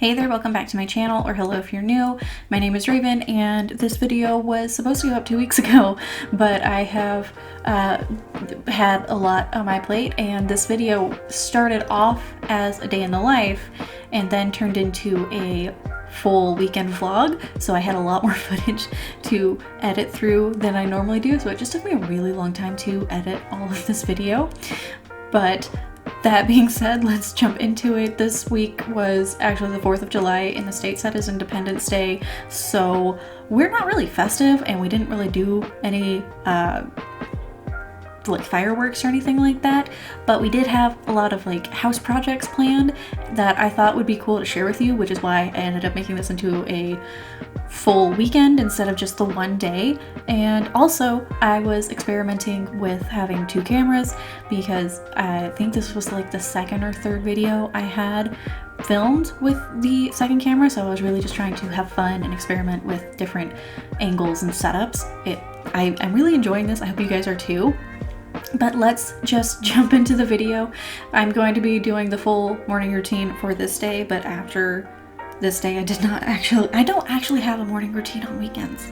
Hey there, welcome back to my channel, or hello if you're new. My name is Raven, and this video was supposed to go up 2 weeks ago, but I have had a lot on my plate, and this video started off as a day in the life and then turned into a full weekend vlog, so I had a lot more footage to edit through than I normally do, so it just took me a really long time to edit all of this video. But that being said, let's jump into it. This week was actually the 4th of July in the States. That is Independence Day, so we're not really festive, and we didn't really do any like fireworks or anything like that, but we did have a lot of like house projects planned that I thought would be cool to share with you, which is why I ended up making this into a full weekend instead of just the one day. And also I was experimenting with having 2 cameras because I think this was like the second or third video I had filmed with the second camera, so I was really just trying to have fun and experiment with different angles and setups. I'm really enjoying this. I hope you guys are too. But let's just jump into the video. I'm going to be doing the full morning routine for this day, but after this day I don't actually have a morning routine on weekends.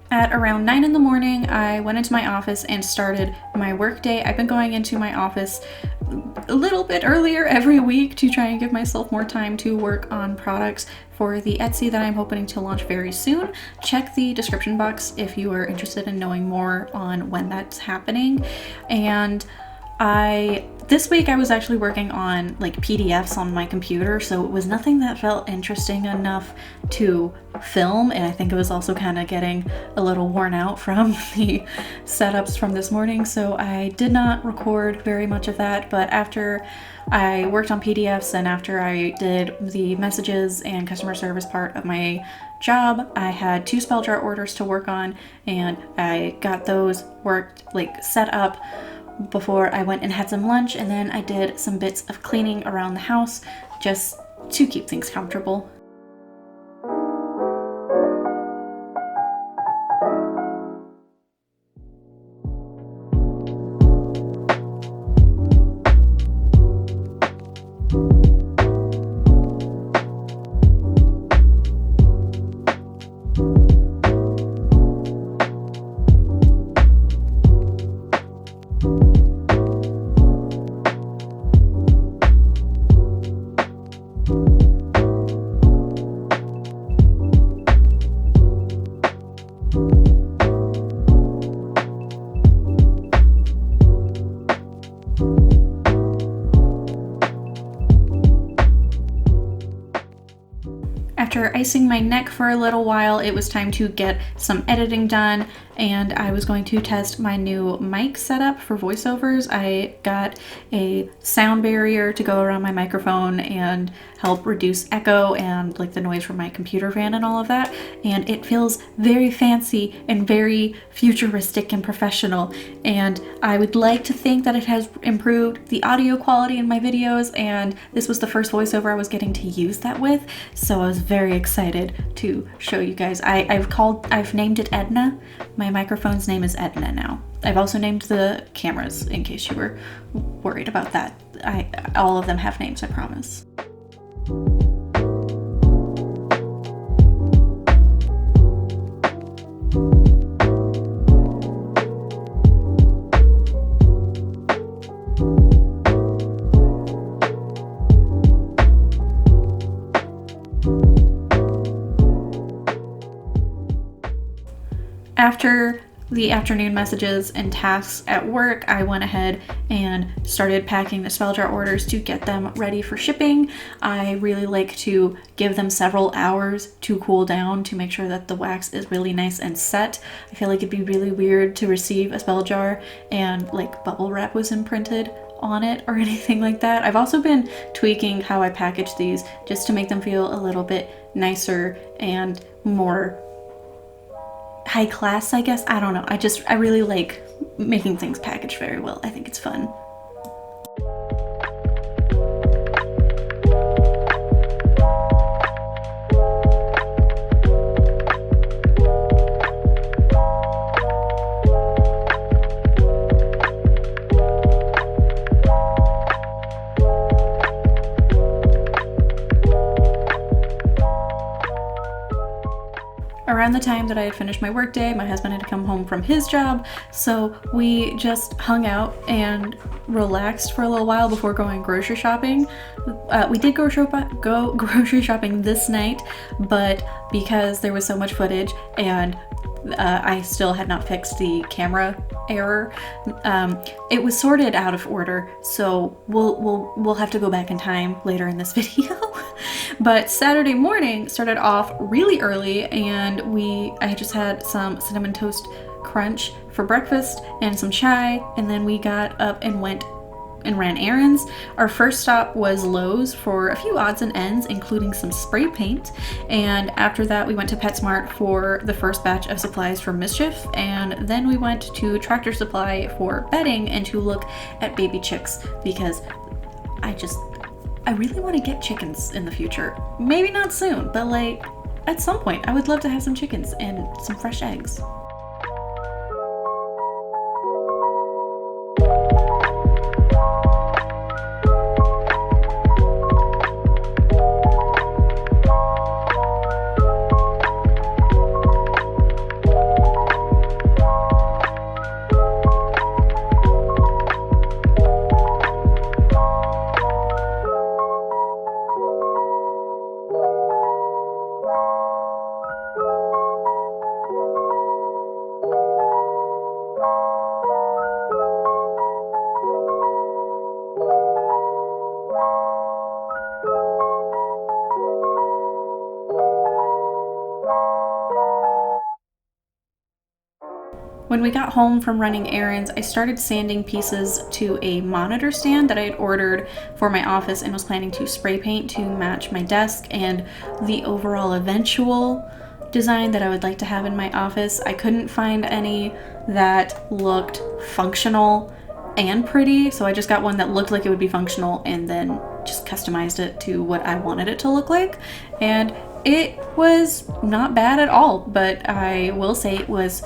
At around 9 in the morning, I went into my office and started my work day. I've been going into my office a little bit earlier every week to try and give myself more time to work on products for the Etsy that I'm hoping to launch very soon. Check the description box if you are interested in knowing more on when that's happening. And this week I was actually working on like PDFs on my computer, so it was nothing that felt interesting enough to film, and I think it was also kind of getting a little worn out from the setups from this morning, so I did not record very much of that. But after I worked on PDFs and after I did the messages and customer service part of my job, I had 2 spell jar orders to work on, and I got those set up before I went and had some lunch, and then I did some bits of cleaning around the house just to keep things comfortable. after icing my neck for a little while, it was time to get some editing done, and I was going to test my new mic setup for voiceovers. I got a sound barrier to go around my microphone and help reduce echo and like the noise from my computer fan and all of that, and it feels very fancy and very futuristic and professional, and I would like to think that it has improved the audio quality in my videos, and this was the first voiceover I was getting to use that with, so I was very excited to show you guys. I've named it Edna. My microphone's name is Edna now. I've also named the cameras in case you were worried about that. All of them have names, I promise. After the afternoon messages and tasks at work, I went ahead and started packing the spell jar orders to get them ready for shipping. I really like to give them several hours to cool down to make sure that the wax is really nice and set. I feel like it'd be really weird to receive a spell jar and like bubble wrap was imprinted on it or anything like that. I've also been tweaking how I package these just to make them feel a little bit nicer and more high class, I guess. I don't know. I really like making things packaged very well. I think it's fun. Around the time that I had finished my workday, my husband had come home from his job, so we just hung out and relaxed for a little while before going grocery shopping. We did go grocery shopping this night, but because there was so much footage and I still had not fixed the camera error, it was sorted out of order, so we'll have to go back in time later in this video. But Saturday morning started off really early, and I just had some cinnamon toast crunch for breakfast and some chai, and then we got up and went and ran errands. Our first stop was Lowe's for a few odds and ends, including some spray paint, and after that we went to PetSmart for the first batch of supplies for Mischief, and then we went to Tractor Supply for bedding and to look at baby chicks because I really want to get chickens in the future. Maybe not soon, but like at some point I would love to have some chickens and some fresh eggs. When we got home from running errands, I started sanding pieces to a monitor stand that I had ordered for my office and was planning to spray paint to match my desk and the overall eventual design that I would like to have in my office. I couldn't find any that looked functional and pretty, so I just got one that looked like it would be functional and then just customized it to what I wanted it to look like, and it was not bad at all. But I will say it was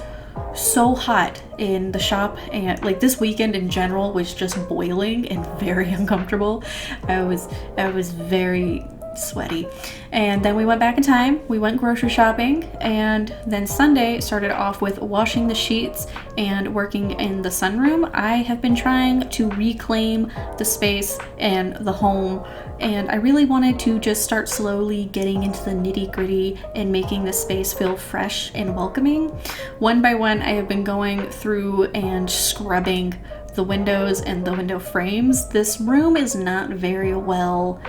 so hot in the shop, and like this weekend in general was just boiling and very uncomfortable. I was very sweaty. And then we went back in time, we went grocery shopping, and then Sunday started off with washing the sheets and working in the sunroom. I have been trying to reclaim the space and the home, and I really wanted to just start slowly getting into the nitty-gritty and making the space feel fresh and welcoming. One by one, I have been going through and scrubbing the windows and the window frames. This room is not very well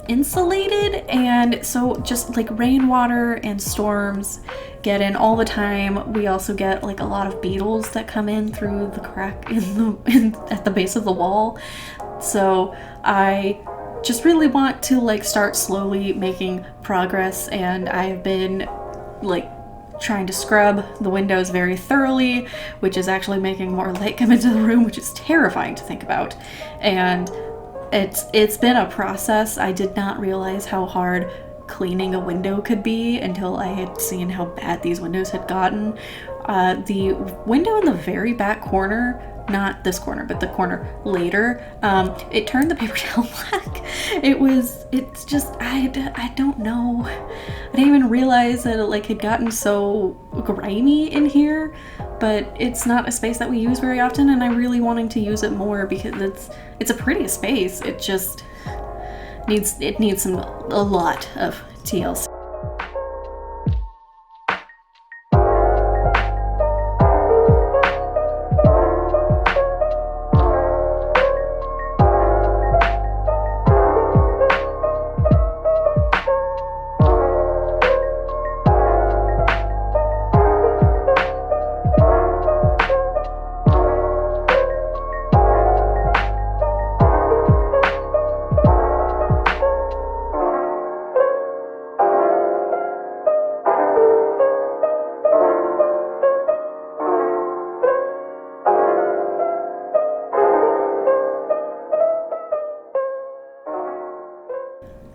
insulated, and so just like rainwater and storms get in all the time. We also get like a lot of beetles that come in through the crack at the base of the wall. So I just really want to like start slowly making progress, and I've been like trying to scrub the windows very thoroughly, which is actually making more light come into the room, which is terrifying to think about. And it's been a process. I did not realize how hard cleaning a window could be until I had seen how bad these windows had gotten. The window in the very back corner, not this corner, but the corner later, it turned the paper towel black. It's just, I don't know. I didn't even realize that it like had gotten so grimy in here, but it's not a space that we use very often, and I'm really wanting to use it more because it's a pretty space. It just needs a lot of TLC.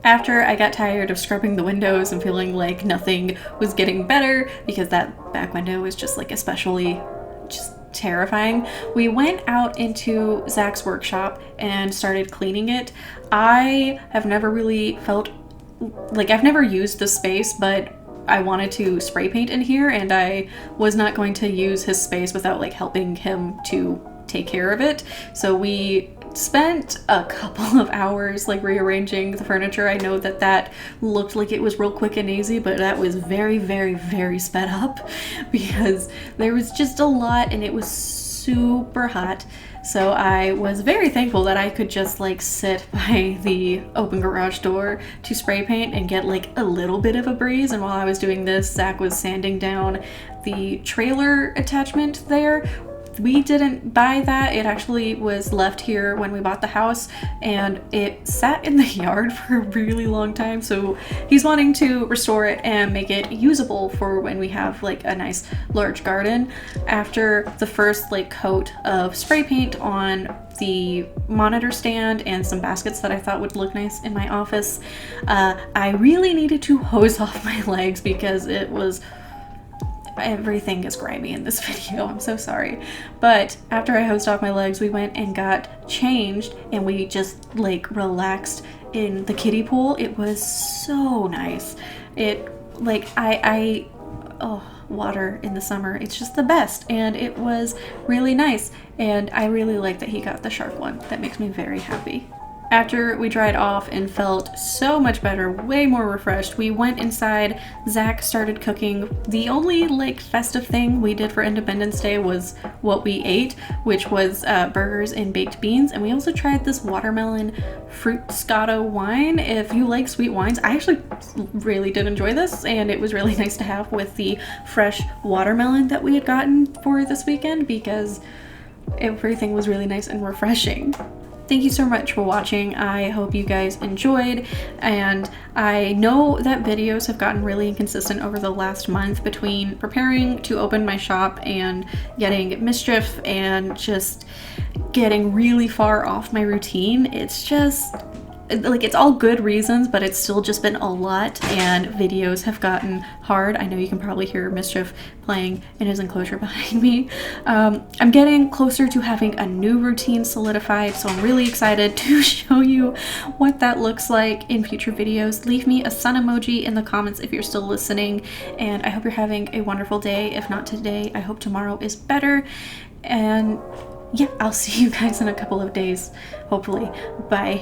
After I got tired of scrubbing the windows and feeling like nothing was getting better because that back window was just like especially just terrifying, we went out into Zach's workshop and started cleaning it. I have never really felt like I've never used the space, but I wanted to spray paint in here, and I was not going to use his space without like helping him to take care of it. So we spent a couple of hours like rearranging the furniture. I know that looked like it was real quick and easy, but that was very, very, very sped up because there was just a lot and it was super hot. So I was very thankful that I could just like sit by the open garage door to spray paint and get like a little bit of a breeze. And while I was doing this, Zach was sanding down the trailer attachment there. We didn't buy that. It actually was left here when we bought the house, and it sat in the yard for a really long time. So he's wanting to restore it and make it usable for when we have like a nice large garden. After the first like coat of spray paint on the monitor stand and some baskets that I thought would look nice in my office, I really needed to hose off my legs because everything is grimy in this video. I'm so sorry. But after I hosed off my legs, we went and got changed and we just like relaxed in the kiddie pool. It was so nice. It like water in the summer, it's just the best, and it was really nice, and I really like that he got the shark one. That makes me very happy. After we dried off and felt so much better, way more refreshed, we went inside. Zach started cooking. The only like festive thing we did for Independence Day was what we ate, which was burgers and baked beans. And we also tried this watermelon fruit scotto wine. If you like sweet wines, I actually really did enjoy this, and it was really nice to have with the fresh watermelon that we had gotten for this weekend because everything was really nice and refreshing. Thank you so much for watching. I hope you guys enjoyed, and I know that videos have gotten really inconsistent over the last month between preparing to open my shop and getting Mischief and just getting really far off my routine. It's just like, it's all good reasons, but it's still just been a lot, and videos have gotten hard. I know you can probably hear Mischief playing in his enclosure behind me. I'm getting closer to having a new routine solidified, so I'm really excited to show you what that looks like in future videos. Leave me a sun emoji in the comments if you're still listening, and I hope you're having a wonderful day. If not today, I hope tomorrow is better, and yeah, I'll see you guys in a couple of days, hopefully. Bye.